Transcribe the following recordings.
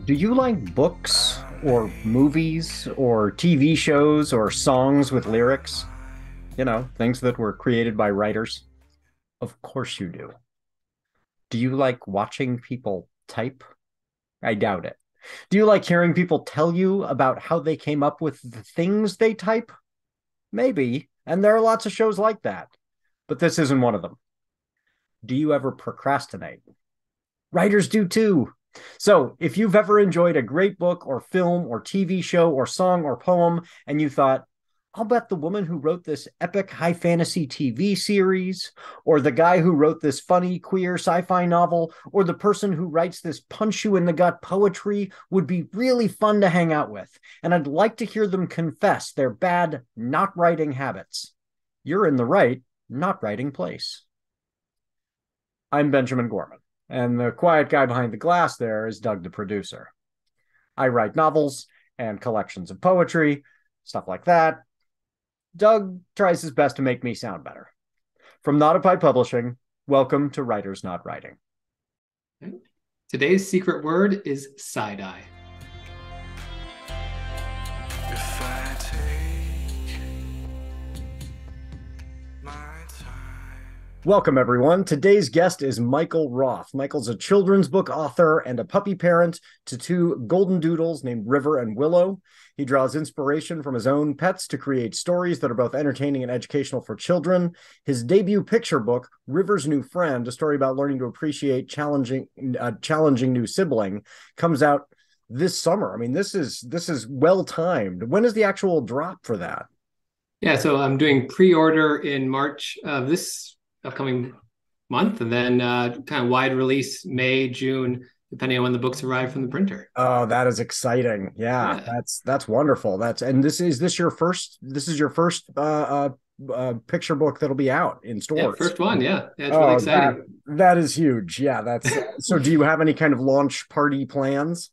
Do you like books or movies or TV shows or songs with lyrics? Things that were created by writers? Of course you do. Do you like watching people type? I doubt it. Do you like hearing people tell you about how they came up with the things they type? Maybe. And there are lots of shows like that. But this isn't one of them. Do you ever procrastinate? Writers do too. So, if you've ever enjoyed a great book or film or TV show or song or poem, and you thought, I'll bet the woman who wrote this epic high fantasy TV series, or the guy who wrote this funny queer sci fi novel, or the person who writes this punch you in the gut poetry would be really fun to hang out with. And I'd like to hear them confess their bad not writing habits. You're in the right, not writing place. I'm Benjamin Gorman. And the quiet guy behind the glass there is Doug, the producer. I write novels and collections of poetry, stuff like that. Doug tries his best to make me sound better. From Not a Pie Publishing, welcome to Writers Not Writing. Today's secret word is side-eye. If I take my time. Welcome, everyone. Today's guest is Michael Roth. Michael's a children's book author and a puppy parent to two golden doodles named River and Willow. He draws inspiration from his own pets to create stories that are both entertaining and educational for children. His debut picture book, River's New Friend, a story about learning to appreciate challenging new sibling, comes out this summer. I mean, this is well timed. When is the actual drop for that? Yeah, so I'm doing pre-order in March of this upcoming month, and then kind of wide release May, June, depending on when the books arrive from the printer. Oh, that is exciting. Yeah. That's wonderful. This is your first picture book that'll be out in stores. Yeah, first one. Yeah. It's really exciting. That is huge. Yeah. So do you have any kind of launch party plans?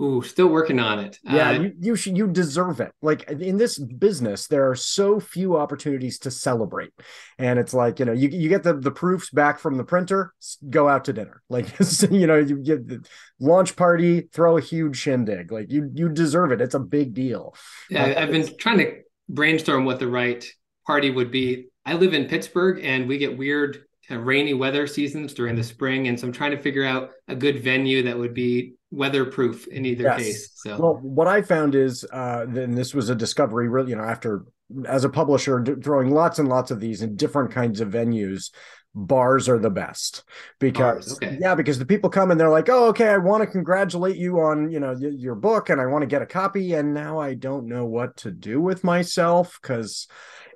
Ooh, still working on it. Yeah, you deserve it. Like in this business, there are so few opportunities to celebrate. And it's like, you get the proofs back from the printer, go out to dinner. Like, you get the launch party, throw a huge shindig. Like you deserve it. It's a big deal. Yeah, I've been trying to brainstorm what the right party would be. I live in Pittsburgh and we get weird kind of rainy weather seasons during the spring. And so I'm trying to figure out a good venue that would be weatherproof in either case. So, well, what I found is, then this was a discovery, really, after as a publisher throwing lots and lots of these in different kinds of venues, bars are the best because because the people come and they're like, oh, okay, I want to congratulate you on, your book and I want to get a copy. And now I don't know what to do with myself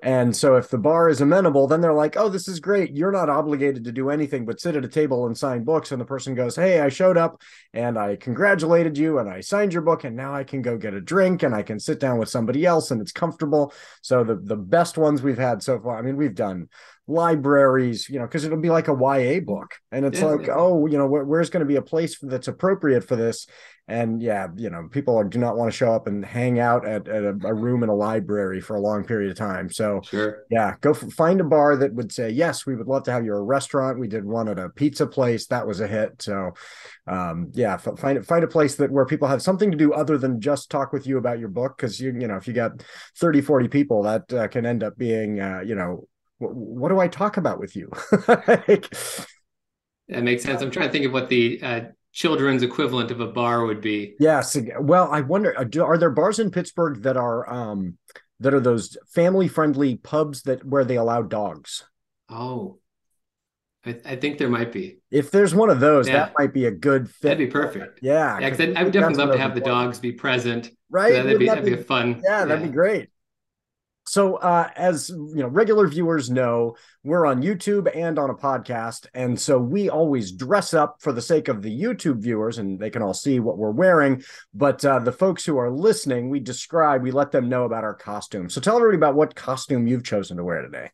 and so if the bar is amenable, then they're like, oh, this is great. You're not obligated to do anything but sit at a table and sign books. And the person goes, hey, I showed up and I congratulated you and I signed your book and now I can go get a drink and I can sit down with somebody else and it's comfortable. So the best ones we've had so far, I mean, we've done libraries, because it'll be like a YA book. And it's where's going to be a place that's appropriate for this? And people do not want to show up and hang out at a room in a library for a long period of time. So go find a bar that would say, yes, we would love to have you. A restaurant. We did one at a pizza place. That was a hit. So find a place where people have something to do other than just talk with you about your book. Cause if you got 30, 40 people, that can end up being, what do I talk about with you? That makes sense. I'm trying to think of what the children's equivalent of a bar would be. Yes. Well, I wonder, are there bars in Pittsburgh that are those family-friendly pubs where they allow dogs? Oh, I think there might be. If there's one of those, that might be a good fit. That'd be perfect. Yeah. Yeah, because I would definitely love to have the dogs be present. Right. So that'd be a fun. Yeah, that'd be great. So as regular viewers know, we're on YouTube and on a podcast. And so we always dress up for the sake of the YouTube viewers and they can all see what we're wearing. But the folks who are listening, we let them know about our costume. So tell everybody about what costume you've chosen to wear today.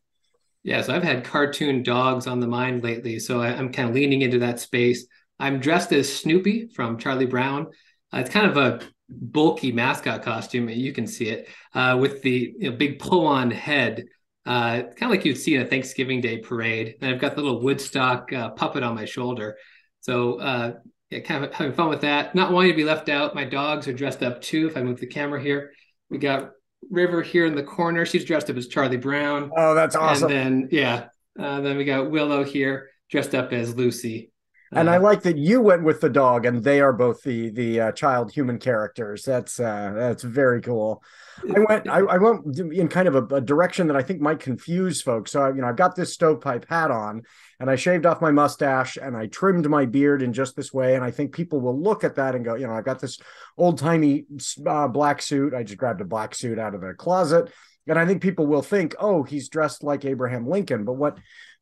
Yeah, so I've had cartoon dogs on the mind lately. So I'm kind of leaning into that space. I'm dressed as Snoopy from Charlie Brown. It's kind of a bulky mascot costume. You can see it with the big pull-on head, kind of like you'd see in a Thanksgiving Day parade. And I've got the little Woodstock puppet on my shoulder. So yeah, kind of having fun with that. Not wanting to be left out. My dogs are dressed up too. If I move the camera here, we got River here in the corner. She's dressed up as Charlie Brown, Oh, that's and awesome. then we got Willow here dressed up as Lucy. And I Uh, like that you went with the dog, and they are both the child human characters. That's very cool. I went in kind of a direction that I think might confuse folks. So I've got this stovepipe hat on, and I shaved off my mustache, and I trimmed my beard in just this way. And I think people will look at that and go, I've got this old timey black suit. I just grabbed a black suit out of the closet, and I think people will think, oh, he's dressed like Abraham Lincoln. But what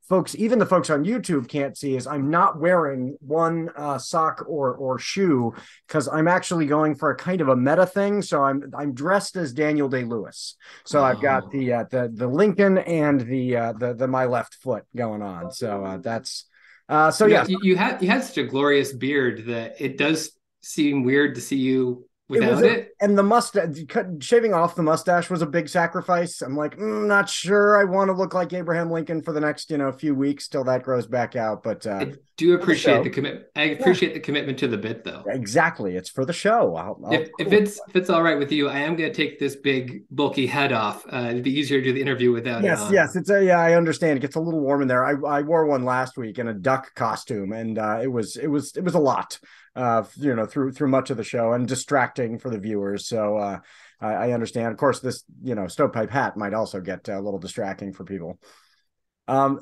folks, even the folks on YouTube can't see is I'm not wearing one sock or shoe because I'm actually going for a kind of a meta thing. So I'm dressed as Daniel Day-Lewis. So I've got oh, the Lincoln and the my left foot going on. So that's so you know, yes, you had such a glorious beard that it does seem weird to see you it was without it. and the mustache, shaving off the mustache was a big sacrifice. I'm like, not sure I want to look like Abraham Lincoln for the next, few weeks till that grows back out. But I do for the appreciate the show, commit. I yeah, appreciate the commitment to the bit, though. exactly. It's for the show. I'll If it's all right with you, I am going to take this big bulky head off. It'd be easier to do the interview without it Yes, on. yes. Yeah, I understand. It gets a little warm in there. I wore one last week in a duck costume, and it was a lot, through much of the show and distracting for the viewers. So I understand. Of course, this stovepipe hat might also get a little distracting for people.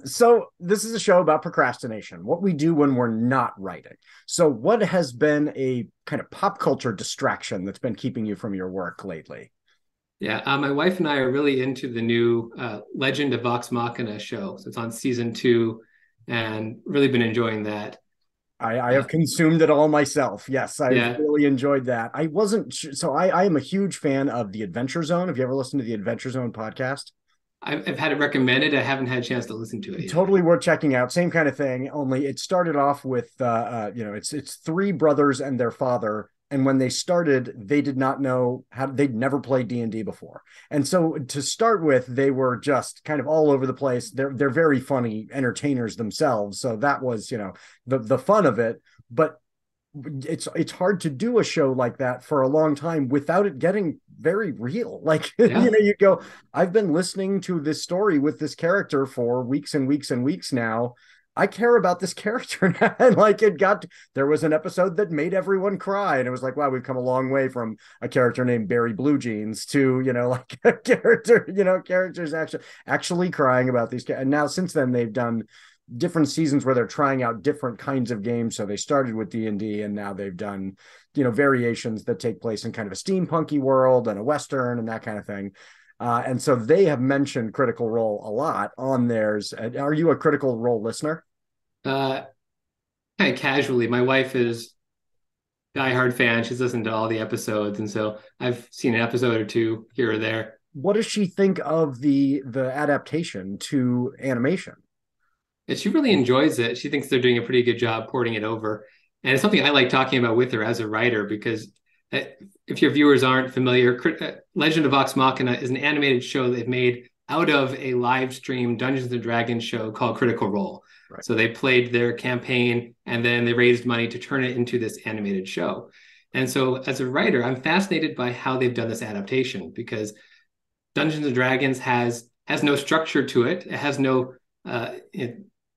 So this is a show about procrastination, what we do when we're not writing. So what has been a kind of pop culture distraction that's been keeping you from your work lately? Yeah, my wife and I are really into the new Legend of Vox Machina show. So it's on season 2, and really been enjoying that. I have Uh, consumed it all myself. Yes, I've yeah, really enjoyed that. I wasn't so I am a huge fan of the Adventure Zone. Have you ever listened to the Adventure Zone podcast? I've had it recommended. I haven't had a chance to listen to it yet. Totally worth checking out. Same kind of thing. Only it started off with it's three brothers and their father. And when they started, they did not know how they'd never played D&D before. And so to start with, they were just kind of all over the place. They're very funny entertainers themselves. So that was, the fun of it. But it's hard to do a show like that for a long time without it getting very real. Like, Yeah. you go, I've been listening to this story with this character for weeks and weeks and weeks now. I care about this character now. And like there was an episode that made everyone cry. And it was like, wow, we've come a long way from a character named Barry Blue Jeans to, like a character, characters actually crying about these. And now since then they've done different seasons where they're trying out different kinds of games. So they started with D&D and now they've done, variations that take place in kind of a steampunky world and a Western and that kind of thing. And so they have mentioned Critical Role a lot on theirs. Are you a Critical Role listener? Uh, Kind of casually. My wife is a diehard fan. She's listened to all the episodes, and so I've seen an episode or two here or there. What does she think of the adaptation to animation? And she really enjoys it. She thinks they're doing a pretty good job porting it over. And it's something I like talking about with her as a writer because if your viewers aren't familiar, Legend of Vox Machina is an animated show they've made out of a live stream Dungeons and Dragons show called Critical Role. Right. So they played their campaign and then they raised money to turn it into this animated show. And so as a writer, I'm fascinated by how they've done this adaptation because Dungeons and Dragons has no structure to it. It has no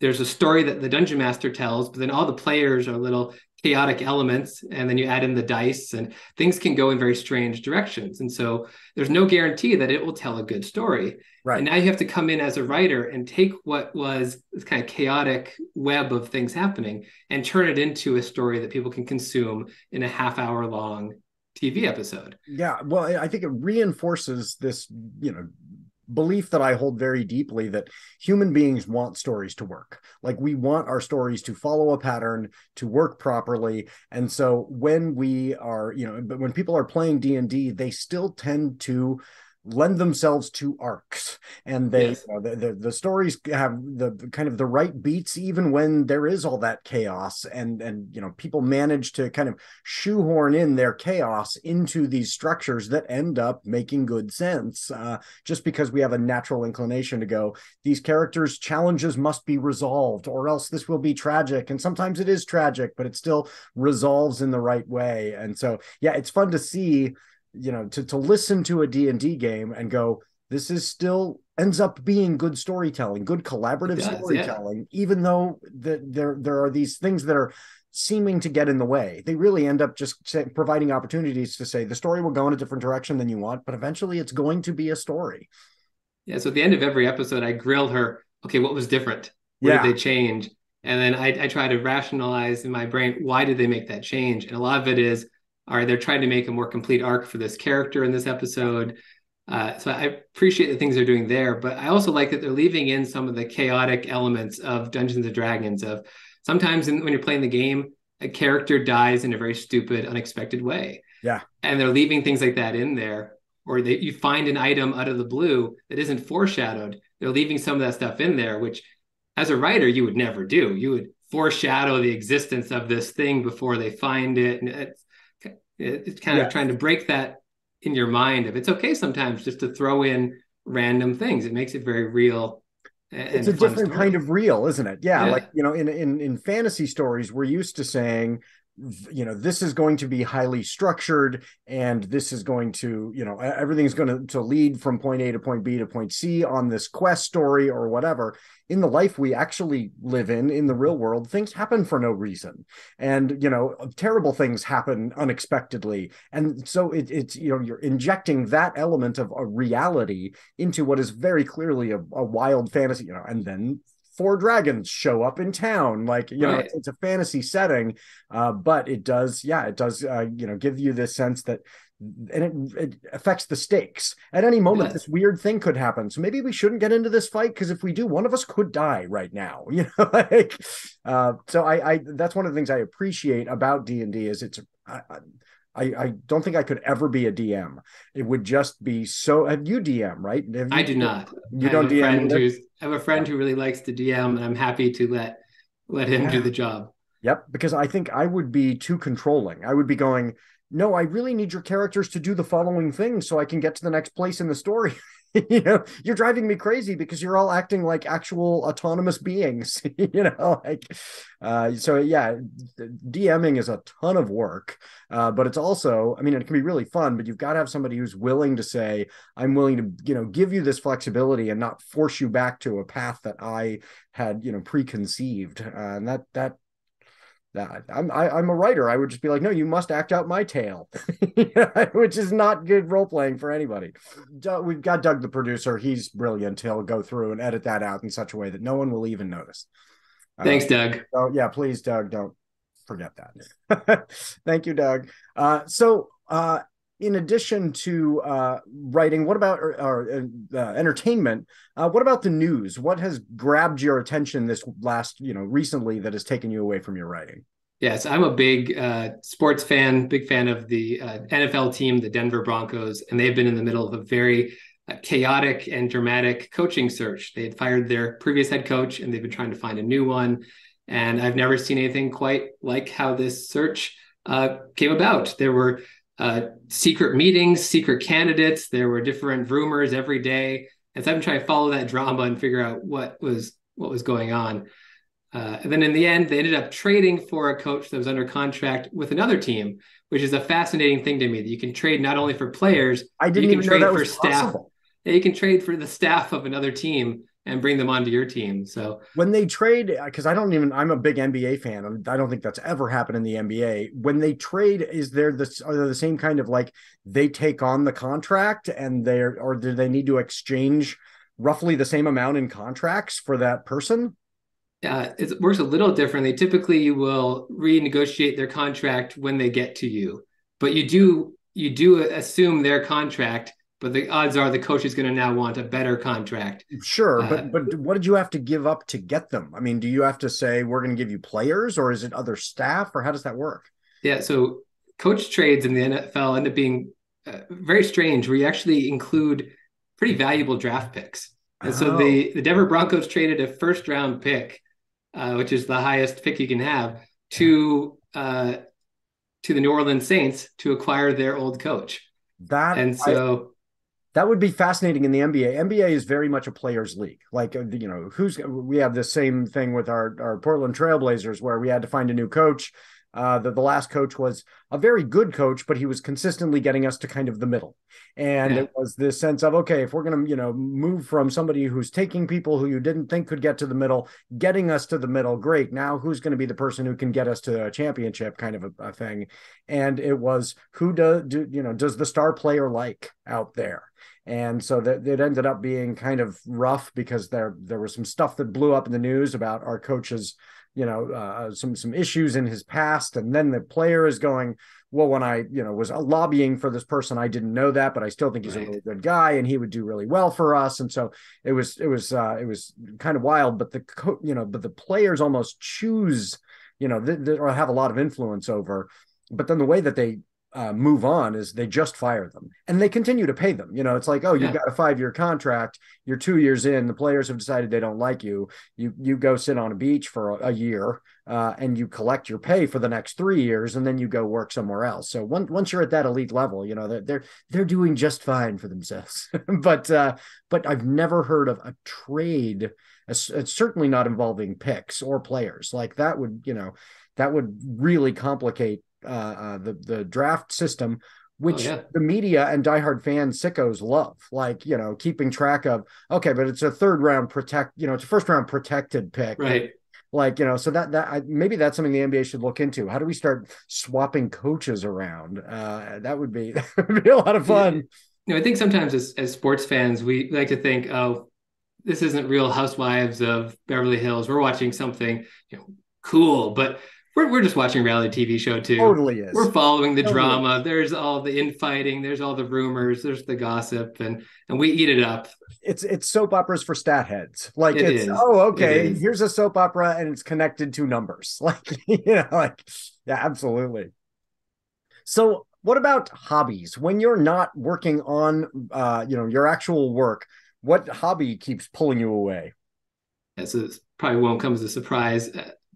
there's a story that the dungeon master tells, but then all the players are little chaotic elements, and then you add in the dice, and things can go in very strange directions. And so there's no guarantee that it will tell a good story. Right. And now you have to come in as a writer and take what was this kind of chaotic web of things happening and turn it into a story that people can consume in a half-hour long TV episode. Yeah, well, I think it reinforces this, belief that I hold very deeply that human beings want stories to work. Like we want our stories to follow a pattern, to work properly. And so when we are, but when people are playing D&D, they still tend to lend themselves to arcs, and they, Yes. the stories have the kind of the right beats even when there is all that chaos, and people manage to kind of shoehorn in their chaos into these structures that end up making good sense, just because we have a natural inclination to go, these characters challenges must be resolved or else this will be tragic, and sometimes it is tragic but it still resolves in the right way. And so yeah, it's fun to see, to listen to a D&D game and go, this is still ends up being good storytelling, good It collaborative does, yeah. storytelling, even though there are these things that are seeming to get in the way. They really end up just providing opportunities to say the story will go in a different direction than you want, but eventually it's going to be a story. Yeah. So at the end of every episode, I grill her, okay, what was different? What did Yeah, they change? And then I try to rationalize in my brain, why did they make that change? And a lot of it is, all right, they're trying to make a more complete arc for this character in this episode. So I appreciate the things they're doing there, but I also like that they're leaving in some of the chaotic elements of Dungeons and Dragons. Of sometimes when you're playing the game, a character dies in a very stupid, unexpected way, yeah, and they're leaving things like that in there. Or you find an item out of the blue that isn't foreshadowed. They're leaving some of that stuff in there, which as a writer you would never do. You would foreshadow the existence of this thing before they find it, and it's kind of yeah. trying to break that in your mind of it's okay sometimes just to throw in random things. It makes it very real It's and a a fun different kind story. of real, isn't it? Yeah, like Yeah, in fantasy stories, we're used to saying, this is going to be highly structured, and this is going to, everything's going to lead from point A to point B to point C on this quest story or whatever. In the life we actually live in the real world, things happen for no reason, and terrible things happen unexpectedly, and so it's you're injecting that element of a reality into what is very clearly a wild fantasy, and then four dragons show up in town, like right. it's a fantasy setting, but it does, yeah, it does, give you this sense that, and it affects the stakes. At any It moment this does. weird thing could happen, so maybe we shouldn't get into this fight, because if we do, one of us could die right now, like, so I that's one of the things I appreciate about D&D is it's, I don't think I could ever be a DM. It would just be so. Have you DM, right? Have I you? do not. You don't DM either? I have a friend who really likes to DM, and I'm happy to let him do Yeah. the job. Yep, because I think I would be too controlling. I would be going, no, I really need your characters to do the following things so I can get to the next place in the story. You're driving me crazy because you're all acting like actual autonomous beings. Like, so yeah, DMing is a ton of work, but it's also, I mean, it can be really fun, but you've got to have somebody who's willing to say, I'm willing to, give you this flexibility and not force you back to a path that I had, preconceived. And I'm a writer. I would just be like, no, you must act out my tale, which is not good role playing for anybody. We've got Doug, the producer. He's brilliant. He'll go through and edit that out in such a way that no one will even notice. Thanks, Doug. So yeah, please, Doug, don't forget that. Thank you, Doug. So in addition to writing, what about entertainment? What about the news? What has grabbed your attention this last, recently, that has taken you away from your writing? Yes, I'm a big sports fan, big fan of the NFL team, the Denver Broncos, and they've been in the middle of a very chaotic and dramatic coaching search. They had fired their previous head coach, and they've been trying to find a new one. And I've never seen anything quite like how this search came about. There were secret meetings, secret candidates. There were different rumors every day, and so I've been trying to follow that drama and figure out what was going on. And then in the end, they ended up trading for a coach that was under contract with another team, which is a fascinating thing to me that you can trade not only for players, I but you didn't can even know trade that for was staff. possible. You can trade for the staff of another team and bring them onto your team. So When they trade, because I'm a big NBA fan. I don't think that's ever happened in the NBA. When they trade, are there the same kind of, like, they take on the contract or do they need to exchange roughly the same amount in contracts for that person? it works a little differently. Typically, you will renegotiate their contract when they get to you, but you do assume their contract. But the odds are the coach is going to now want a better contract. Sure, Uh, but what did you have to give up to get them? I mean, do you have to say we're going to give you players, or is it other staff, or how does that work? yeah, so coach trades in the NFL end up being very strange, where you actually include pretty valuable draft picks. And so Oh, the Denver Broncos traded a first round pick, which is the highest pick you can have, yeah. to the New Orleans Saints to acquire their old coach. That And I so, That would be fascinating in the NBA. NBA is very much a players' league. Like, who's we have the same thing with our Portland Trailblazers, where we had to find a new coach. The last coach was a very good coach, but he was consistently getting us to kind of the middle. And yeah, it was this sense of, okay, if we're going to, move from somebody who's taking people who you didn't think could get to the middle, getting us to the middle, great. Now who's going to be the person who can get us to a championship kind of a thing? And it was who does the star player like out there? And so that it ended up being kind of rough because there was some stuff that blew up in the news about our coach's, some issues in his past, and then the player is going, well, when I was lobbying for this person, I didn't know that, but I still think he's a right. really good guy and he would do really well for us. And so it was kind of wild, but the players almost choose, or have a lot of influence over. But then the way that they move on is they just fire them and they continue to pay them. It's like, oh, you've Yeah. got a 5-year contract. You're 2 years in. The players have decided they don't like you. You go sit on a beach for a year and you collect your pay for the next 3 years, and then you go work somewhere else. So once you're at that elite level, they're doing just fine for themselves. But I've never heard of a trade. It's certainly not involving picks or players. Like that would really complicate the draft system, Oh, which yeah. the media and diehard fans sickos love. Like, keeping track of, okay, but it's a it's a first round protected pick. And Right. like, so maybe that's something the NBA should look into. How do we start swapping coaches around? That would be that would be a lot of fun. I think sometimes as sports fans, we like to think, oh, this isn't Real Housewives of Beverly Hills. We're watching something, cool, but we're just watching a reality TV show too. Totally is. We're following the Totally drama. is. There's all the infighting. There's all the rumors. There's the gossip, and we eat it up. It's soap operas for stat heads. Like It it's, is. oh, It okay, is. here's a soap opera and it's connected to numbers. Like, like, yeah, absolutely. So what about hobbies? When you're not working on your actual work, what hobby keeps pulling you away? This is probably won't come as a surprise,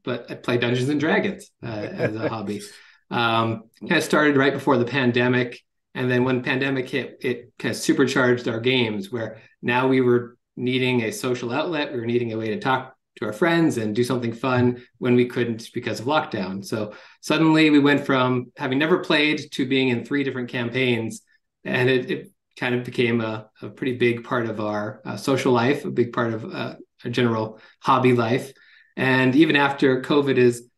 but I play Dungeons and Dragons as a hobby. Kind of started right before the pandemic, and then when the pandemic hit, it kind of supercharged our games. Where now we were needing a social outlet, we were needing a way to talk to our friends and do something fun when we couldn't because of lockdown. So suddenly we went from having never played to being in 3 different campaigns, and it kind of became a pretty big part of our social life, a big part of our general hobby life. And even after COVID is,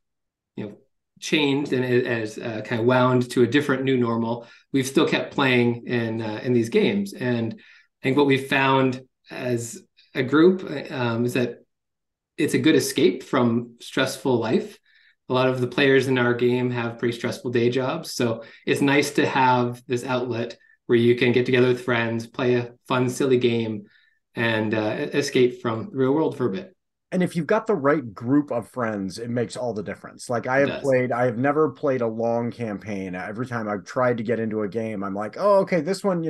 changed and it has kind of wound to a different new normal, we've still kept playing in these games. And I think what we've found as a group is that it's a good escape from stressful life. A lot of the players in our game have pretty stressful day jobs, so it's nice to have this outlet where you can get together with friends, play a fun, silly game, and escape from the real world for a bit. And if you've got the right group of friends, it makes all the difference. Like It does. I have never played a long campaign. Every time I've tried to get into a game, I'm like, oh, okay, this one,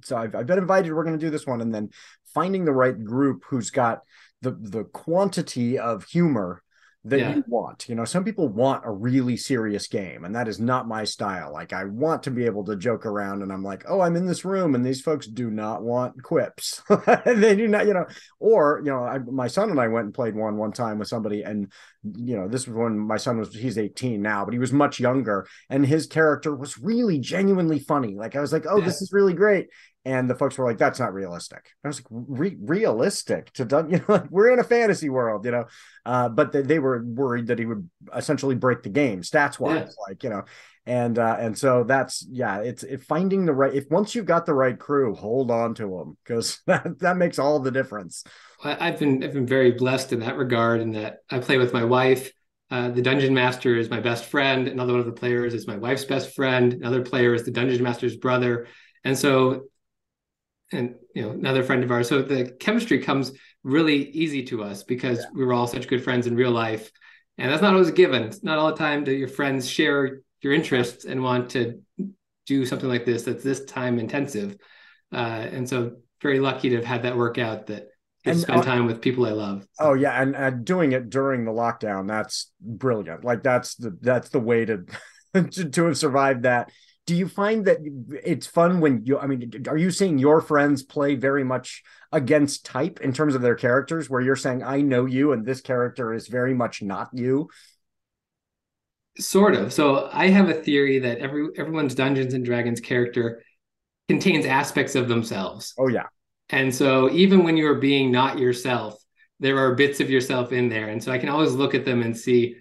so I've been invited. We're going to do this one. And then finding the right group who's got the quantity of humor that Yeah. you want. Some people want a really serious game, and that is not my style. Like, I want to be able to joke around, and I'm like, oh, I'm in this room, and these folks do not want quips. They do not, or my son and I went and played one time with somebody, and this was when my son he's 18 now, but he was much younger, and his character was really genuinely funny. Like, I was like, oh, Yeah. this is really great. And the folks were like, that's not realistic. I was like, realistic to done, like, we're in a fantasy world, but they were worried that he would essentially break the game stats Yeah. wise, like, and so that's, yeah, it's finding the right, if once you've got the right crew, hold on to them, because that makes all the difference. I've been very blessed in that regard, in that I play with my wife. The dungeon master is my best friend. Another one of the players is my wife's best friend. Another player is the dungeon master's brother. And so, and another friend of ours. So the chemistry comes really easy to us because we were all such good friends in real life. And that's not always a given. It's not all the time that your friends share your Yeah. interests and want to do something like this that's this time intensive. And so very lucky to have had that work out, that get to spend time with people I love. So. Oh yeah, and doing it during the lockdown, that's brilliant. Like that's the way to to have survived that. Do you find that it's fun when you, I mean, are you seeing your friends play very much against type in terms of their characters, where you're saying, I know you and this character is very much not you? Sort of. So I have a theory that everyone's Dungeons and Dragons character contains aspects of themselves. Oh yeah. And so even when you're being not yourself, there are bits of yourself in there. And so I can always look at them and see,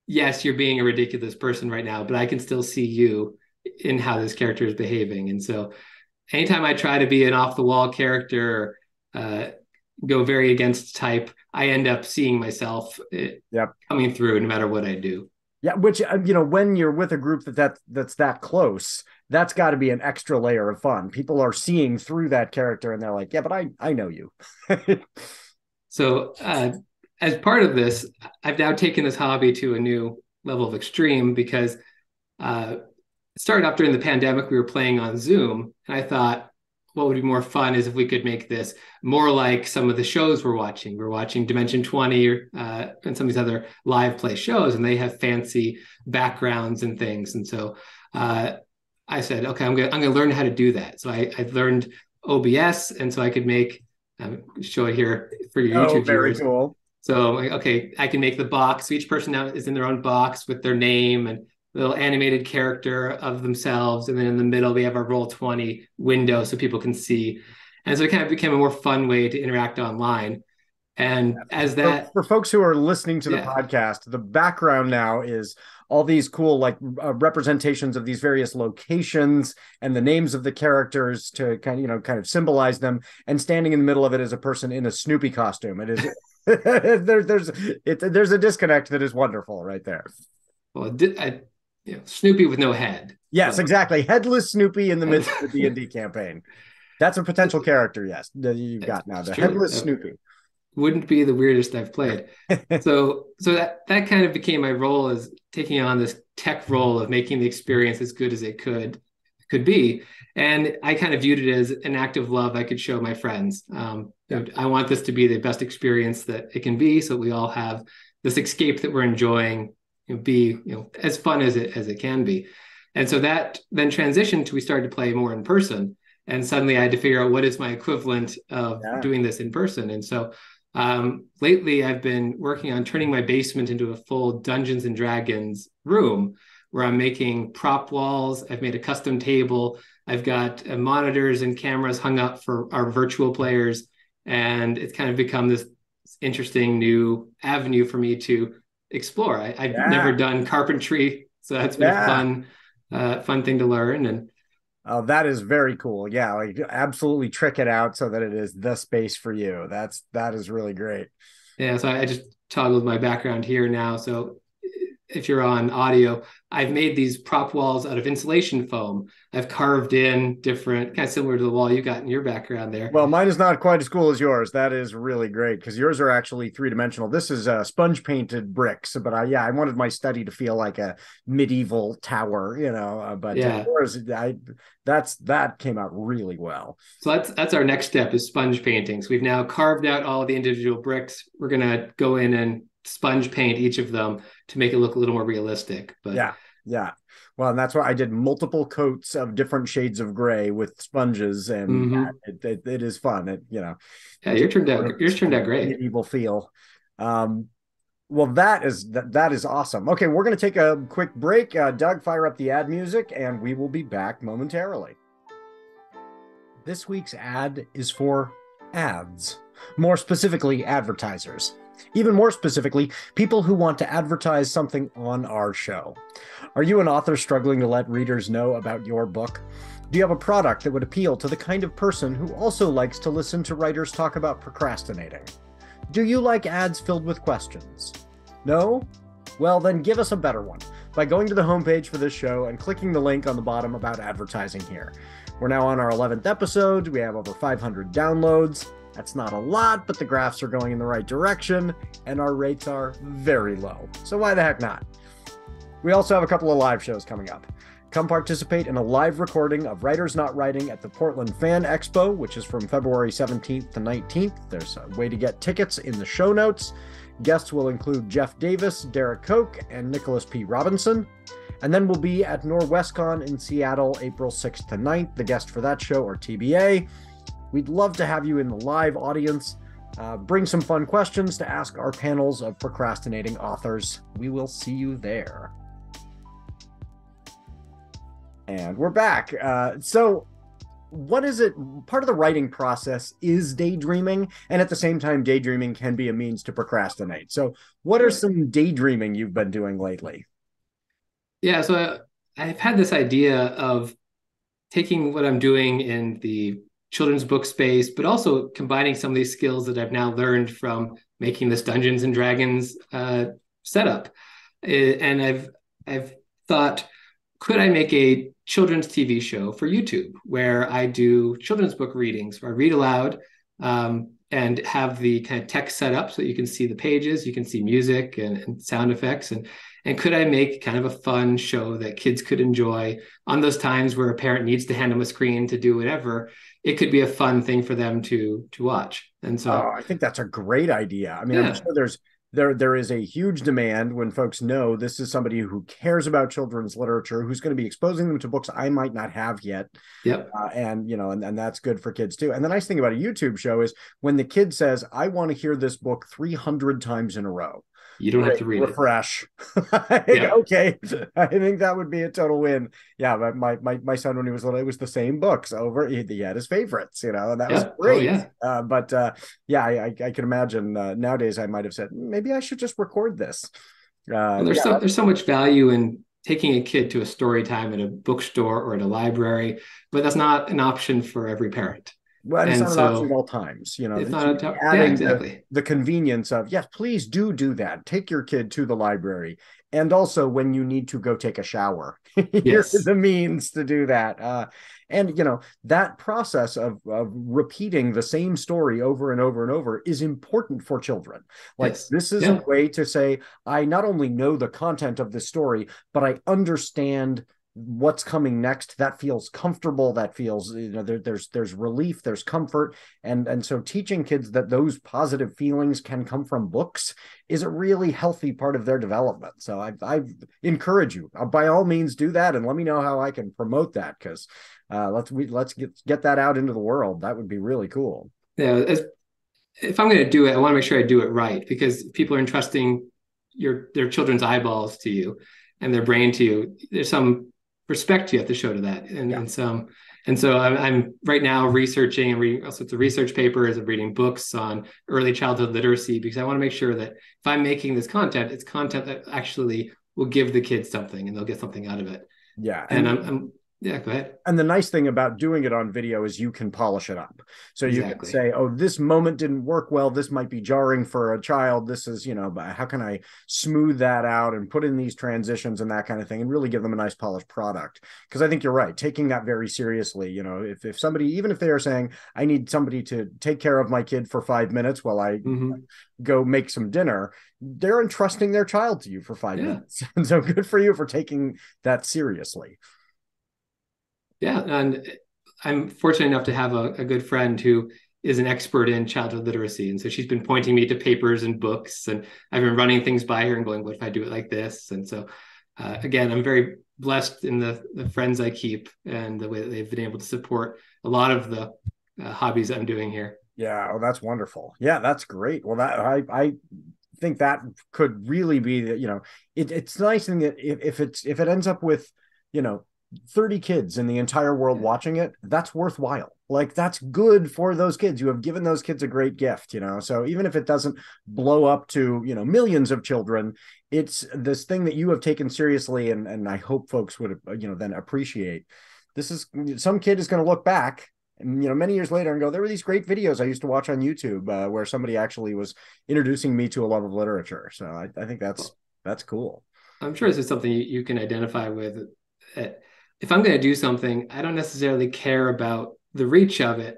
yes, you're being a ridiculous person right now, but I can still see you in how this character is behaving. And so anytime I try to be an off the wall character, go very against type, I end up seeing myself coming through no matter what I do. Yeah, which, you know, when you're with a group that's that close, that's got to be an extra layer of fun. People are seeing through that character and they're like, yeah, but I know you. So as part of this, I've now taken this hobby to a new level of extreme, because it started up during the pandemic. We were playing on Zoom, and I thought, what would be more fun is if we could make this more like some of the shows we're watching. We're watching Dimension 20 and some of these other live play shows, and they have fancy backgrounds and things. And so I said, okay, I'm gonna learn how to do that. So I learned OBS, and so I could make show it here for your YouTube very viewers. Cool. So okay, I can make the box. So each person now is in their own box with their name and little animated character of themselves, and then in the middle we have our Roll20 window so people can see. And so it kind of became a more fun way to interact online. And as that for folks who are listening to the podcast, the background now is all these cool like representations of these various locations and the names of the characters to kind of symbolize them. And standing in the middle of it is a person in a Snoopy costume. It is there's a disconnect that is wonderful right there. Well, Snoopy with no head. Yes, exactly. Headless Snoopy in the midst of the D&D campaign. That's a potential character, yes. You've got now the Headless Snoopy. Wouldn't be the weirdest I've played. so that kind of became my role, as taking on this tech role of making the experience as good as it could be. And I kind of viewed it as an act of love I could show my friends. I want this to be the best experience that it can be, so we all have this escape that we're enjoying, be as fun as it can be. And so that then transitioned to, we started to play more in person, and suddenly I had to figure out what is my equivalent of doing this in person. And so lately I've been working on turning my basement into a full Dungeons and Dragons room, where I'm making prop walls. I've made a custom table. I've got monitors and cameras hung up for our virtual players, and it's kind of become this interesting new avenue for me to explore. I've never done carpentry, so that's been a fun thing to learn. And that is very cool. Yeah, like absolutely trick it out so that it is the space for you. That is really great. Yeah, so I just toggled my background here now. So if you're on audio, I've made these prop walls out of insulation foam. I've carved in different, kind of similar to the wall you got in your background there. Well, mine is not quite as cool as yours. That is really great, because yours are actually three-dimensional. This is sponge painted bricks, but I wanted my study to feel like a medieval tower, but yours, that came out really well. So that's our next step, is sponge painting. So we've now carved out all the individual bricks. We're going to go in and sponge paint each of them to make it look a little more realistic. But yeah. Well, and that's why I did multiple coats of different shades of gray with sponges, and it is fun. Yours turned out great. Medieval feel. Well, that is awesome. Okay, we're going to take a quick break. Doug, fire up the ad music, and we will be back momentarily. This week's ad is for ads, more specifically advertisers. Even more specifically, people who want to advertise something on our show. Are you an author struggling to let readers know about your book? Do you have a product that would appeal to the kind of person who also likes to listen to writers talk about procrastinating? Do you like ads filled with questions? No? Well, then give us a better one by going to the homepage for this show and clicking the link on the bottom about advertising here. We're now on our 11th episode. We have over 500 downloads. That's not a lot, but the graphs are going in the right direction, and our rates are very low. So why the heck not? We also have a couple of live shows coming up. Come participate in a live recording of Writers Not Writing at the Portland Fan Expo, which is from February 17th to 19th. There's a way to get tickets in the show notes. Guests will include Jeff Davis, Derek Koch, and Nicholas P. Robinson. And then we'll be at Norwescon in Seattle, April 6th to 9th. The guest for that show, or TBA. We'd love to have you in the live audience. Bring some fun questions to ask our panels of procrastinating authors. We will see you there. And we're back. So what is it? Part of the writing process is daydreaming, and at the same time, daydreaming can be a means to procrastinate. So what are some daydreaming you've been doing lately? Yeah, so I've had this idea of taking what I'm doing in the children's book space, but also combining some of these skills that I've now learned from making this Dungeons and Dragons setup. And I've thought, could I make a children's TV show for YouTube where I do children's book readings, where I read aloud and have the kind of text set up so that you can see the pages, you can see music and sound effects. And could I make kind of a fun show that kids could enjoy on those times where a parent needs to hand them a screen to do whatever? It could be a fun thing for them to watch. And so I think that's a great idea. I mean, yeah. I'm sure there is a huge demand when folks know this is somebody who cares about children's literature, who's going to be exposing them to books I might not have yet. Yep. And that's good for kids too. And the nice thing about a YouTube show is when the kid says, I want to hear this book 300 times in a row. You don't have to read refresh. Yeah. Okay. I think that would be a total win. Yeah. My son, when he was little, it was the same books over. He had his favorites, and that was great. Oh, yeah. I can imagine nowadays I might have said, maybe I should just record this. There's so much value in taking a kid to a story time at a bookstore or at a library, but that's not an option for every parent. Well, it's not an option at all times, It's not adding exactly the convenience of, yes, please do that. Take your kid to the library. And also when you need to go take a shower, here's the means to do that. And that process of repeating the same story over and over and over is important for children. Like this is a way to say, I not only know the content of the story, but I understand what's coming next. That feels comfortable. That feels, there's relief, there's comfort. And so teaching kids that those positive feelings can come from books is a really healthy part of their development. So I encourage you, by all means, do that. And let me know how I can promote that, because let's get that out into the world. That would be really cool. Yeah. If I'm going to do it, I want to make sure I do it right, because people are entrusting their children's eyeballs to you and their brain to you. There's some respect you have to show to that, and so I'm right now researching and reading all sorts of research papers and reading books on early childhood literacy, because I want to make sure that if I'm making this content, it's content that actually will give the kids something and they'll get something out of it. Yeah, and yeah, go ahead. And the nice thing about doing it on video is you can polish it up. So you can say, oh, this moment didn't work well. This might be jarring for a child. This is, how can I smooth that out and put in these transitions and that kind of thing, and really give them a nice polished product. Because I think you're right, taking that very seriously. If somebody, even if they are saying, I need somebody to take care of my kid for 5 minutes while I go make some dinner, they're entrusting their child to you for 5 minutes. And so good for you for taking that seriously. Yeah, and I'm fortunate enough to have a good friend who is an expert in childhood literacy. And so she's been pointing me to papers and books, and I've been running things by her and going, what if I do it like this? And so, again, I'm very blessed in the friends I keep and the way that they've been able to support a lot of the hobbies that I'm doing here. Yeah, that's wonderful. Yeah, that's great. Well, that I think that could really be it's nice thing that if it ends up with 30 kids in the entire world watching it, that's worthwhile. Like, that's good for those kids. You have given those kids a great gift, so even if it doesn't blow up to millions of children, it's this thing that you have taken seriously, and I hope folks would then appreciate. This is, some kid is going to look back many years later and go, there were these great videos I used to watch on YouTube where somebody actually was introducing me to a love of literature. So I think that's cool. I'm sure this is something you can identify with. If I'm going to do something, I don't necessarily care about the reach of it.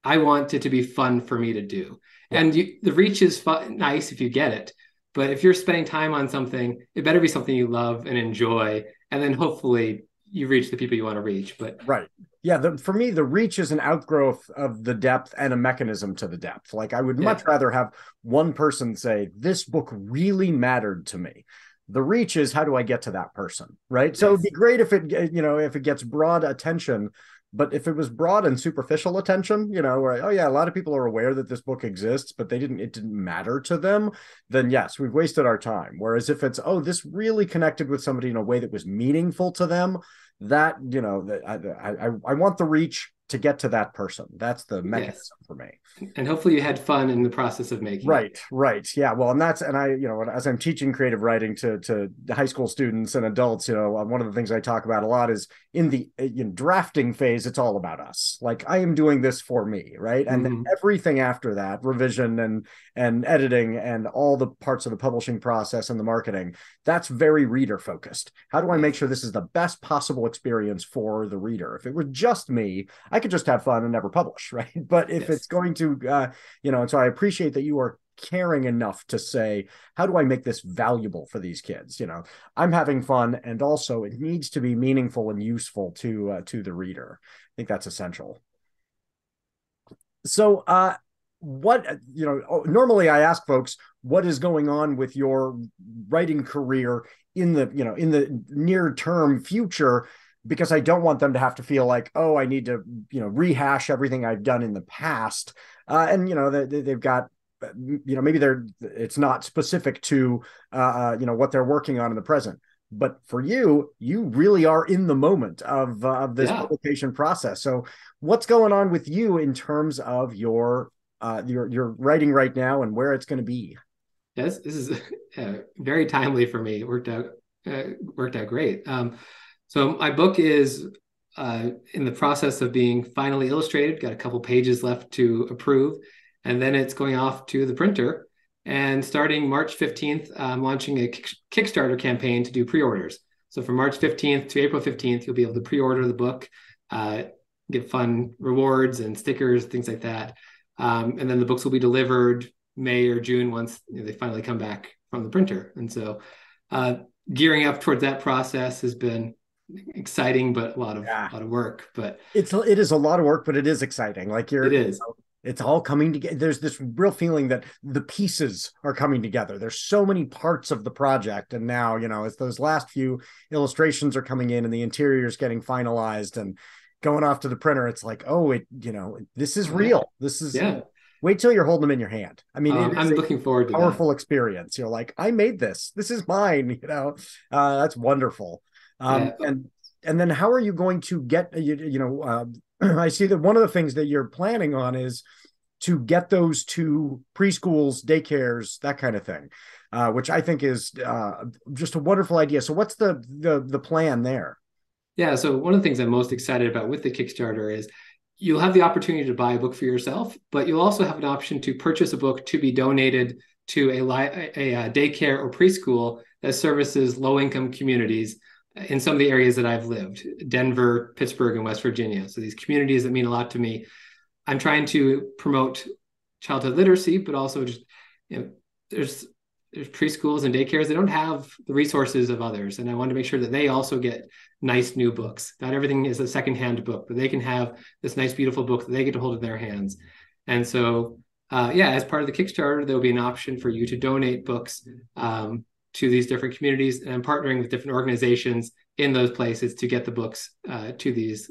I want it to be fun for me to do. Yeah. And the reach is nice if you get it. But if you're spending time on something, it better be something you love and enjoy. And then hopefully you reach the people you want to reach. But right. Yeah, for me, the reach is an outgrowth of the depth and a mechanism to the depth. Like I would much rather have one person say, this book really mattered to me. The reach is, how do I get to that person? Right. So it'd be great if if it gets broad attention, but if it was broad and superficial attention, where, oh yeah, a lot of people are aware that this book exists, but it didn't matter to them, then yes, we've wasted our time. Whereas if it's, oh, this really connected with somebody in a way that was meaningful to them, that I want the reach to get to that person. That's the mechanism for me. And hopefully you had fun in the process of making it. Right. Yeah. Well, and I, as I'm teaching creative writing to high school students and adults, one of the things I talk about a lot is in the drafting phase, it's all about us. Like I am doing this for me, right? And then everything after that, revision and editing and all the parts of the publishing process and the marketing, that's very reader focused. How do I make sure this is the best possible experience for the reader? If it were just me, I could just have fun and never publish, right? But if it's going to, and so I appreciate that you are caring enough to say, how do I make this valuable for these kids? I'm having fun, and also it needs to be meaningful and useful to the reader. I think that's essential. So, normally I ask folks, what is going on with your writing career in the near term future? Because I don't want them to have to feel like, oh, I need to, rehash everything I've done in the past. And, they've got, maybe it's not specific to, what they're working on in the present. But for you really are in the moment of this publication process. So what's going on with you in terms of your writing right now and where it's going to be? Yes, this is very timely for me. It worked out great. So my book is in the process of being finally illustrated. Got a couple pages left to approve, and then it's going off to the printer. And starting March 15th, I'm launching a Kickstarter campaign to do pre-orders. So from March 15th to April 15th, you'll be able to pre-order the book, get fun rewards and stickers, things like that. And then the books will be delivered May or June once they finally come back from the printer. And so gearing up towards that process has been exciting, but a lot of work. But it is a lot of work, but it is exciting. Like it's all coming together. There's this real feeling that the pieces are coming together. There's so many parts of the project, and now as those last few illustrations are coming in and the interior is getting finalized and going off to the printer, it's like, oh, this is real. This is Wait till you're holding them in your hand. I mean, I'm looking forward to powerful experience. You're like, I made this. This is mine. That's wonderful. And then how are you going to get, I see that one of the things that you're planning on is to get those to preschools, daycares, that kind of thing, which I think is just a wonderful idea. So what's the plan there? Yeah. So one of the things I'm most excited about with the Kickstarter is you'll have the opportunity to buy a book for yourself, but you'll also have an option to purchase a book to be donated to a daycare or preschool that services low-income communities in some of the areas that I've lived, Denver, Pittsburg, and West Virginia. So these communities that mean a lot to me. I'm trying to promote childhood literacy, but also just, there's preschools and daycares that don't have the resources of others. And I want to make sure that they also get nice new books. Not everything is a secondhand book, but they can have this nice, beautiful book that they get to hold in their hands. And so, as part of the Kickstarter, there'll be an option for you to donate books to these different communities. And I'm partnering with different organizations in those places to get the books to these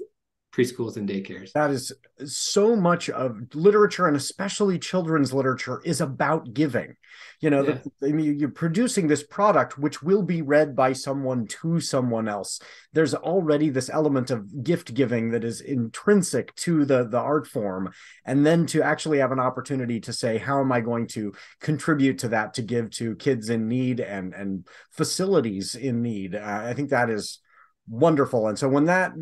preschools and daycares. That is so much of literature, and especially children's literature, is about giving. You're producing this product which will be read by someone to someone else. There's already this element of gift giving that is intrinsic to the art form. And then to actually have an opportunity to say, how am I going to contribute to that, to give to kids in need and facilities in need? I think that is wonderful. And so when that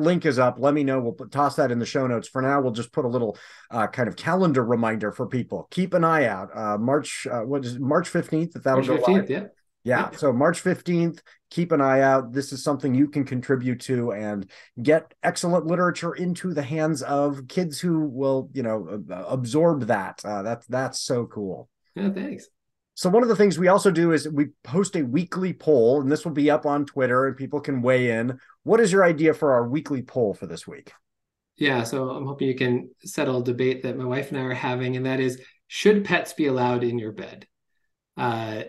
link is up, let me know. We'll toss that in the show notes. For now, we'll just put a little kind of calendar reminder for people. Keep an eye out. March 15th, if that'll go live. Yeah. So March 15th, keep an eye out. This is something you can contribute to and get excellent literature into the hands of kids who will, absorb that. That's so cool. Yeah, thanks. So one of the things we also do is we post a weekly poll, and this will be up on Twitter, and people can weigh in. What is your idea for our weekly poll for this week? Yeah, so I'm hoping you can settle a debate that my wife and I are having, and that is, should pets be allowed in your bed? Uh,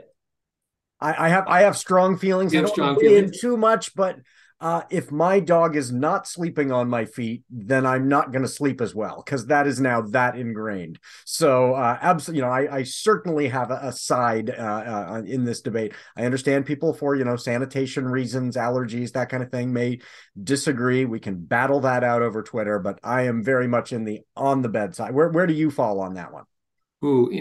I have strong feelings. you I have don't want strong to weigh in feelings? too much, but if my dog is not sleeping on my feet, then I'm not going to sleep as well because that is now that ingrained. So, absolutely, I certainly have a side in this debate. I understand people for sanitation reasons, allergies, that kind of thing may disagree. We can battle that out over Twitter, but I am very much in the on the bed side. Where do you fall on that one? Ooh,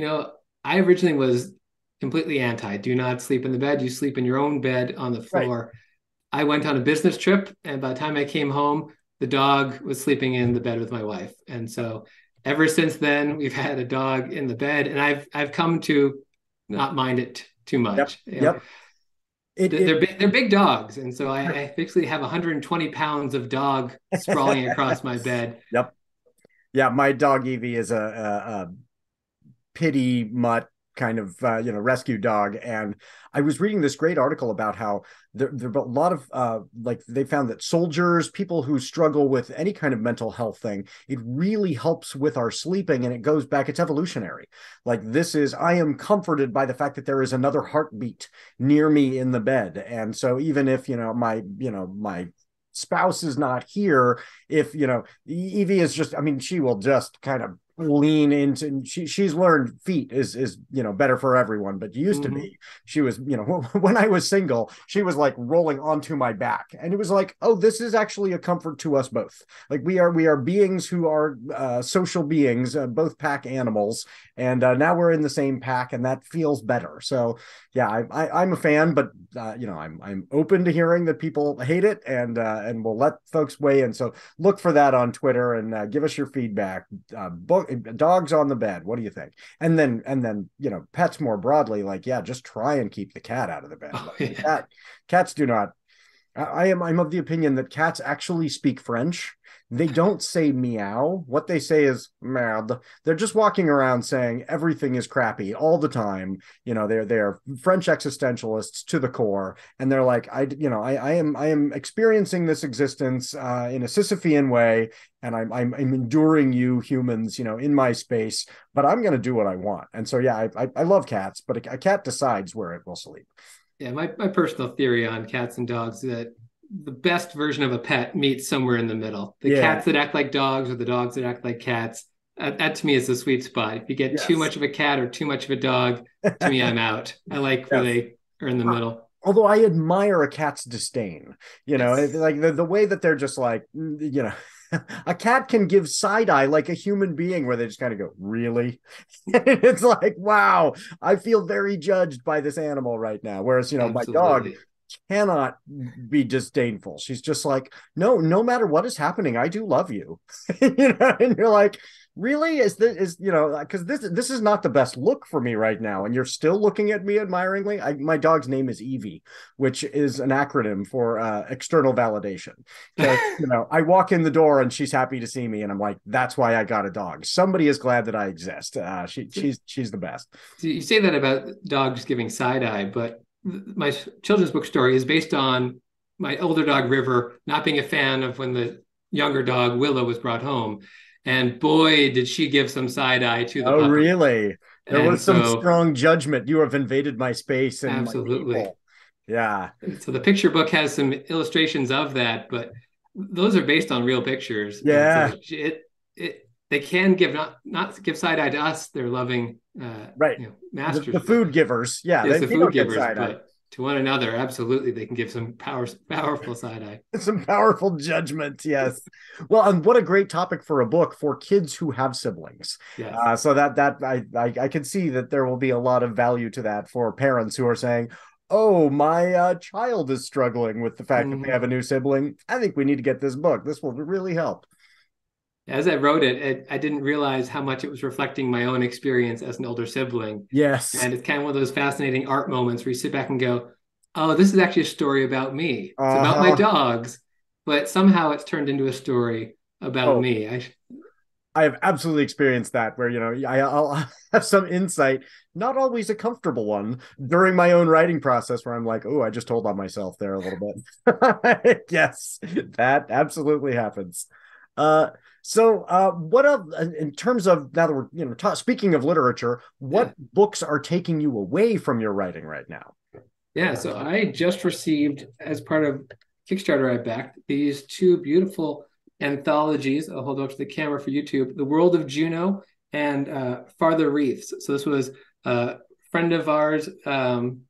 I originally was completely anti. Do not sleep in the bed. You sleep in your own bed on the Right. floor. I went on a business trip, and by the time I came home, the dog was sleeping in the bed with my wife. And so ever since then, we've had a dog in the bed, and I've come to not mind it too Yep. much. Yep. They're big dogs, and so I basically have 120 pounds of dog sprawling across my bed. Yep. Yeah, my dog Evie is a pity mutt kind of rescue dog, and I was reading this great article about how there are a lot of like they found that soldiers, people who struggle with any kind of mental health thing, it really helps with our sleeping, and it goes back, it's evolutionary. Like this is, I am comforted by the fact that there is another heartbeat near me in the bed, and so even if my spouse is not here, if Evie is just, I mean, she will just kind of lean into, she's learned feet is better for everyone, but used to Mhm. be, she was, when I was single, she was like rolling onto my back, and it was like, oh, this is actually a comfort to us both. Like we are beings who are social beings, both pack animals, and now we're in the same pack, and that feels better. So yeah, I'm a fan, but I'm open to hearing that people hate it, and we'll let folks weigh in. So look for that on Twitter, and give us your feedback. Dogs on the bed, what do you think? And then pets more broadly, like, yeah, just try and keep the cat out of the bed. Oh Like yeah. cats do not. I'm of the opinion that cats actually speak French. They don't say meow. What they say is merde. They're just walking around saying everything is crappy all the time. They're French existentialists to the core, and they're like, I am experiencing this existence in a Sisyphean way, and I'm enduring you humans, in my space, but I'm going to do what I want. And so yeah, I love cats, but a cat decides where it will sleep. Yeah, my personal theory on cats and dogs is that the best version of a pet meets somewhere in the middle. The Yeah. cats that act like dogs or the dogs that act like cats. That to me is the sweet spot. If you get too Yes. much of a cat or too much of a dog, to me, I'm out. I like where Yes. they are in the middle. Although I admire a cat's disdain, Yes. like the way that they're just like, a cat can give side eye like a human being, where they just kind of go, really? It's like, wow, I feel very judged by this animal right now. Whereas, my dog Absolutely. cannot be disdainful. She's just like, no matter what is happening, I do love you. And you're like, really? Because this is not the best look for me right now, and you're still looking at me admiringly. My dog's name is Evie, which is an acronym for external validation. Because I walk in the door and she's happy to see me, and I'm like, that's why I got a dog. Somebody is glad that I exist. She's the best. So you say that about dogs giving side eye, but my children's book story is based on my older dog River not being a fan of when the younger dog Willow was brought home, and boy, did she give some side eye to the Oh, puppy. really? There And was some so, strong judgment. You have invaded my space and my absolutely. people. Yeah. So the picture book has some illustrations of that, but those are based on real pictures. And so Yeah. they can give not give side eye to us. They're loving Right. The masters, but food givers. Yeah. is They, the they food don't get givers, side eye. but to one another, absolutely, they can give some powerful side eye. Some powerful judgment. Yes. Well, and what a great topic for a book for kids who have siblings. Yes. So that I can see that there will be a lot of value to that for parents who are saying, oh, my child is struggling with the fact that they have Mhm. a new sibling. I think we need to get this book. This will really help. As I wrote I didn't realize how much it was reflecting my own experience as an older sibling. Yes. And it's kind of one of those fascinating art moments where you sit back and go, oh, this is actually a story about me. It's about my Uh-huh. dogs, but somehow it's turned into a story about Oh, me. I have absolutely experienced that where, I'll have some insight, not always a comfortable one, during my own writing process where I'm like, oh, I just told on myself there a little bit. Yes, that absolutely happens. Uh, in terms of now that we're, speaking of literature, Yeah. what books are taking you away from your writing right now? Yeah, so I just received, as part of Kickstarter I backed, these two beautiful anthologies. I'll hold up to the camera for YouTube: The World of Juno and Farther Reefs. So this was a friend of ours, Dan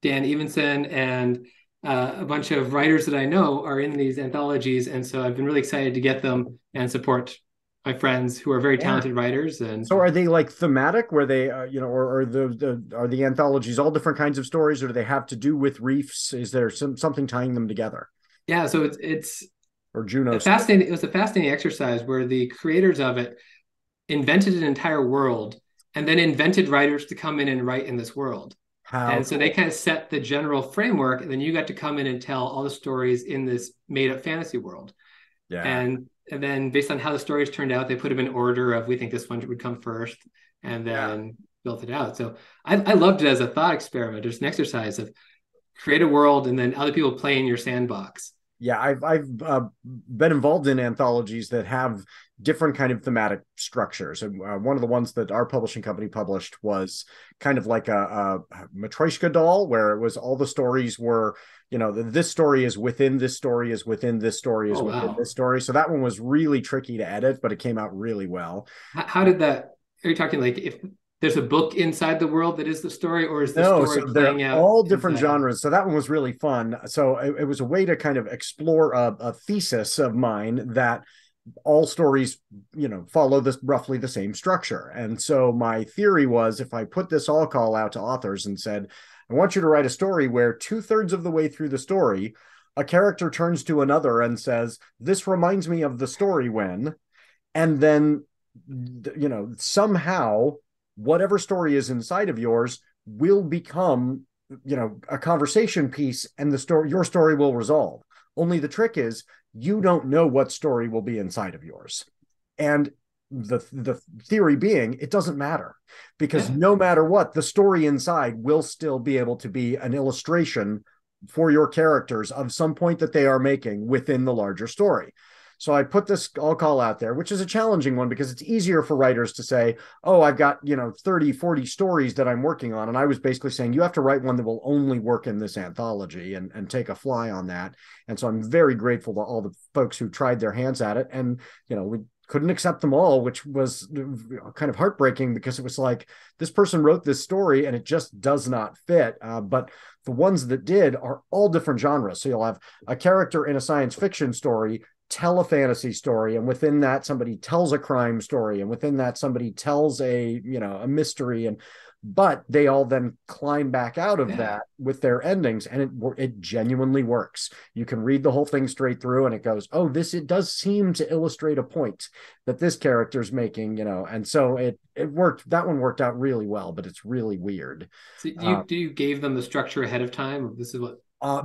Evenson, and a bunch of writers that I know are in these anthologies. And so I've been really excited to get them and support my friends who are very Yeah. talented writers. And So are they like thematic where they, or are the anthologies all different kinds of stories, or do they have to do with reefs? Is there something tying them together? yeah, so it's Or Juno a stuff? fascinating. It was a fascinating exercise where the creators of it invented an entire world and then invented writers to come in and write in this world. How And so they cool. kind of set the general framework, and then you got to come in and tell all the stories in this made-up fantasy world. Yeah. And then based on how the stories turned out, they put them in order of we think this one would come first, and Yeah. then built it out. So I loved it as a thought experiment, just an exercise of create a world and then other people play in your sandbox. Yeah, I've been involved in anthologies that have different kind of thematic structures, and one of the ones that our publishing company published was kind of like a Matryoshka doll, where it was all the stories were, this story is within this story is within this story is Oh within wow. this story. So that one was really tricky to edit, but it came out really well. How did that? Are you talking like if there's a book inside the world that is the story, or is the No, story so they're playing out all different inside? genres. So that one was really fun. So it was a way to kind of explore a thesis of mine that all stories, follow this roughly the same structure. And so my theory was if I put this all call out to authors and said, I want you to write a story where 2/3 of the way through the story, a character turns to another and says, this reminds me of the story when, and then, somehow whatever story is inside of yours will become, a conversation piece and your story will resolve. Only the trick is you don't know what story will be inside of yours. And the theory being it doesn't matter because Yeah. no matter what, the story inside will still be able to be an illustration for your characters of some point that they are making within the larger story. So I put this all call out there, which is a challenging one because it's easier for writers to say, oh, I've got, 30, 40 stories that I'm working on. And I was basically saying, you have to write one that will only work in this anthology and take a fly on that. And so I'm very grateful to all the folks who tried their hands at it. And, we couldn't accept them all, which was kind of heartbreaking because it was like, this person wrote this story and it just does not fit. But the ones that did are all different genres. So you'll have a character in a science fiction story tell a fantasy story, and within that somebody tells a crime story, and within that somebody tells a mystery, but they all then climb back out of Yeah. that with their endings, and it genuinely works. You can read the whole thing straight through and it goes, oh, it does seem to illustrate a point that this character's making, and so it worked. That one worked out really well, but it's really weird. So uh, do you gave them the structure ahead of time? This is what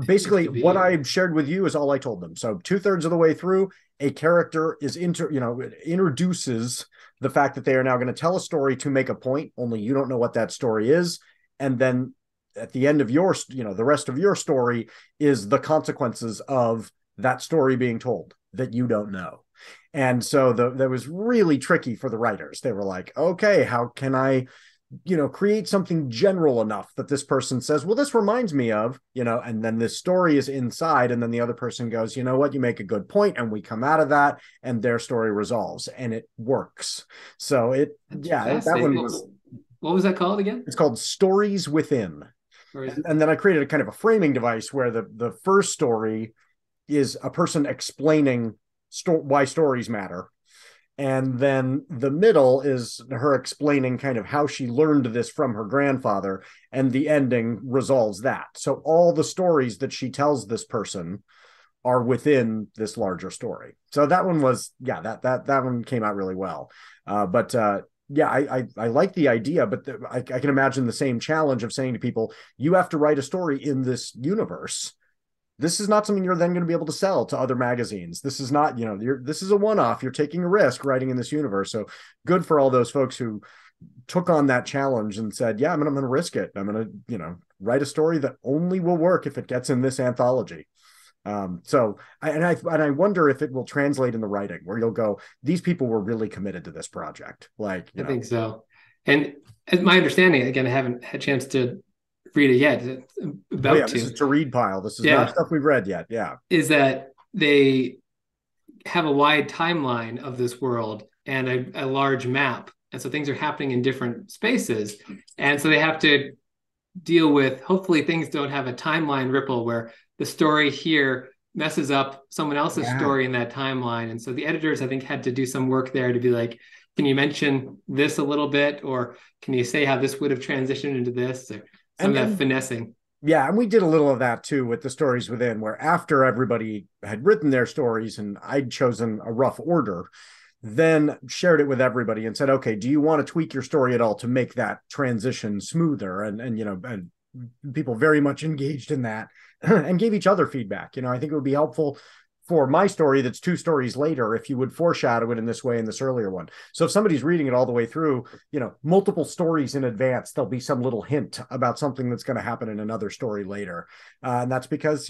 Basically, it'll what be. I shared with you is all I told them. So 2/3 of the way through, a character introduces the fact that they are now going to tell a story to make a point. Only you don't know what that story is, and then at the end of the rest of your story is the consequences of that story being told that you don't know. And so that was really tricky for the writers. They were like, okay, how can I create something general enough that this person says, well, this reminds me of, and then this story is inside. And then the other person goes, you know what, you make a good point. And we come out of that and their story resolves and it works. So That's that fascinating. one was, What was that called again? it's called Stories Within. Or is And then I created a kind of a framing device where the first story is a person explaining why stories matter. And then the middle is her explaining kind of how she learned this from her grandfather, and the ending resolves that. So all the stories that she tells this person are within this larger story. So that one was, yeah, that one came out really well. But yeah, I like the idea, but I can imagine the same challenge of saying to people, you have to write a story in this universe. this is not something you're then going to be able to sell to other magazines. This is not, this is a one-off. You're taking a risk writing in this universe. So good for all those folks who took on that challenge and said, yeah, I'm going to risk it. I'm going to, write a story that only will work if it gets in this anthology. So I wonder if it will translate in the writing where you'll go, these people were really committed to this project. Like, I think so. And as my understanding, again, I haven't had a chance to read it yet. This is to read pile. This is not stuff we've read yet. Yeah. Is that they have a wide timeline of this world and a large map. And so things are happening in different spaces. And so they have to deal with, hopefully things don't have a timeline ripple where the story here messes up someone else's story in that timeline. And so the editors, I think, had to do some work there to be like, can you mention this a little bit? Or can you say how this would have transitioned into this? Or some of that finessing. Yeah, and we did a little of that too with the stories within, where after everybody had written their stories and I'd chosen a rough order, then shared it with everybody and said, okay, do you want to tweak your story at all to make that transition smoother? And people very much engaged in that and gave each other feedback. I think it would be helpful for my story that's 2 stories later if you would foreshadow it in this way in this earlier one. So if somebody's reading it all the way through, multiple stories in advance, there'll be some little hint about something that's going to happen in another story later. And that's because,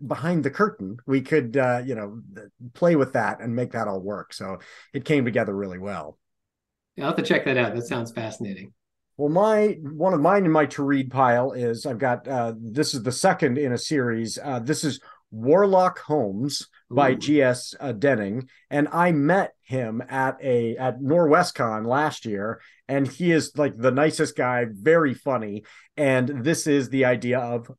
behind the curtain, we could, play with that and make that all work. So it came together really well. Yeah, I'll have to check that out. That sounds fascinating. Well, one of mine in my to read pile is I've got, this is the second in a series. This is Warlock Holmes by G.S. Denning, and I met him at Norwescon last year, and he is like the nicest guy, very funny. And this is the idea of,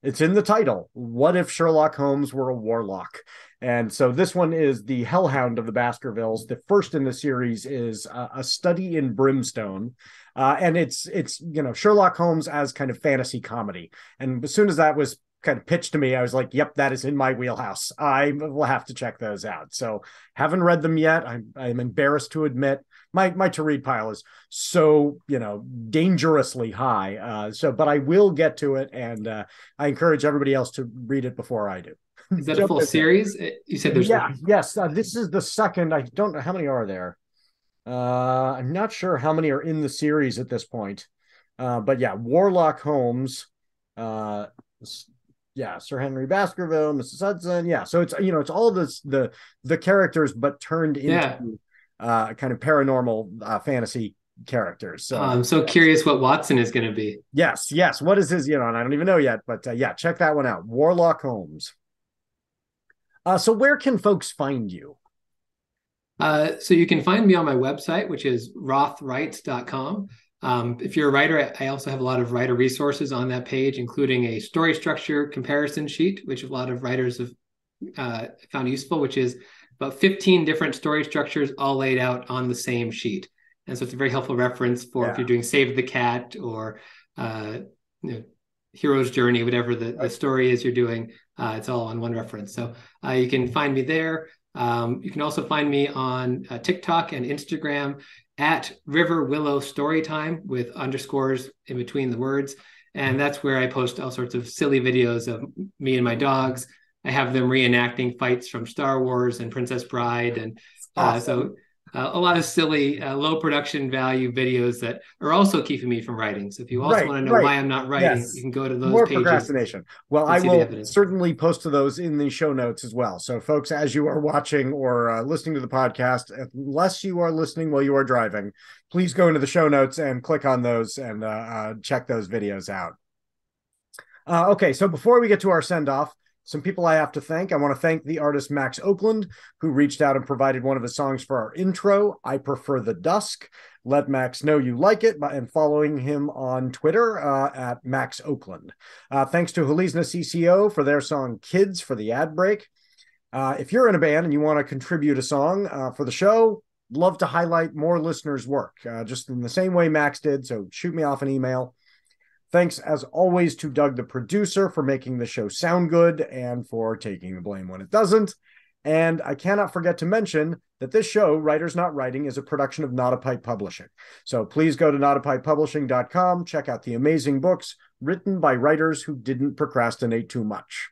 it's in the title. What if Sherlock Holmes were a warlock? And so this one is the Hellhound of the Baskervilles. The first in the series is a study in brimstone. And it's Sherlock Holmes as kind of fantasy comedy. And as soon as that was kind of pitched to me, I was like, yep, that is in my wheelhouse. I will have to check those out. So haven't read them yet. I'm embarrassed to admit my to read pile is so, dangerously high. But I will get to it. And I encourage everybody else to read it before I do. Is that a full series? You said there's yes. This is the second. I don't know how many are there. I'm not sure how many are in the series at this point. But yeah, Warlock Holmes, Sir Henry Baskerville, Mrs. Hudson. Yeah. So it's, it's all this, the characters, but turned into kind of paranormal fantasy characters. So I'm so curious what Watson is going to be. Yes. What is his, and I don't even know yet, but check that one out. Warlock Holmes. So where can folks find you? So you can find me on my website, which is rothwrites.com. If you're a writer, I also have a lot of writer resources on that page, including a story structure comparison sheet, which a lot of writers have found useful, which is about 15 different story structures all laid out on the same sheet. And so it's a very helpful reference for if you're doing Save the Cat or Hero's Journey, whatever the story is you're doing. It's all on one reference. So you can find me there. You can also find me on TikTok and Instagram at River Willow Storytime with underscores in between the words. And that's where I post all sorts of silly videos of me and my dogs. I have them reenacting fights from Star Wars and Princess Bride. And so a lot of silly, low production value videos that are also keeping me from writing. So if you also want to know why I'm not writing, you can go to those pages. Procrastination. Well, I will certainly post to those in the show notes as well. So folks, as you are watching or listening to the podcast, unless you are listening while you are driving, please go into the show notes and click on those and check those videos out. Okay, so before we get to our send-off, some people I have to thank. I want to thank the artist Max Oakland, who reached out and provided one of his songs for our intro, I Prefer the Dusk. Let Max know you like it and following him on Twitter at Max Oakland. Thanks to Helizna CCO for their song Kids for the ad break. If you're in a band and you want to contribute a song for the show, love to highlight more listeners' work, just in the same way Max did. So shoot me off an email. Thanks, as always, to Doug, the producer, for making the show sound good and for taking the blame when it doesn't. And I cannot forget to mention that this show, Writers Not Writing, is a production of Not a Pipe Publishing. So please go to notapipepublishing.com, check out the amazing books written by writers who didn't procrastinate too much.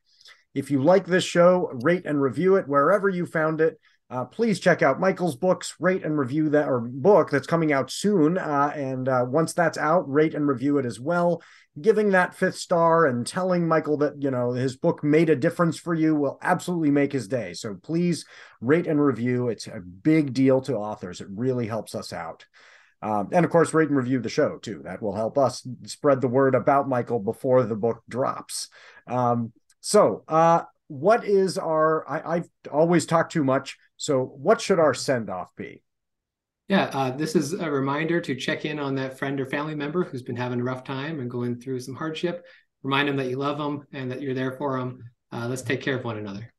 If you like this show, rate and review it wherever you found it. Please check out Michael's books, rate and review that, or book that's coming out soon. And once that's out, rate and review it as well. Giving that 5th star and telling Michael that, you know, his book made a difference for you will absolutely make his day. So please rate and review. It's a big deal to authors. It really helps us out. And of course, rate and review the show too. That will help us spread the word about Michael before the book drops. What is I've always talked too much. So what should our send-off be? Yeah, this is a reminder to check in on that friend or family member who's been having a rough time and going through some hardship. Remind them that you love them and that you're there for them. Let's take care of one another.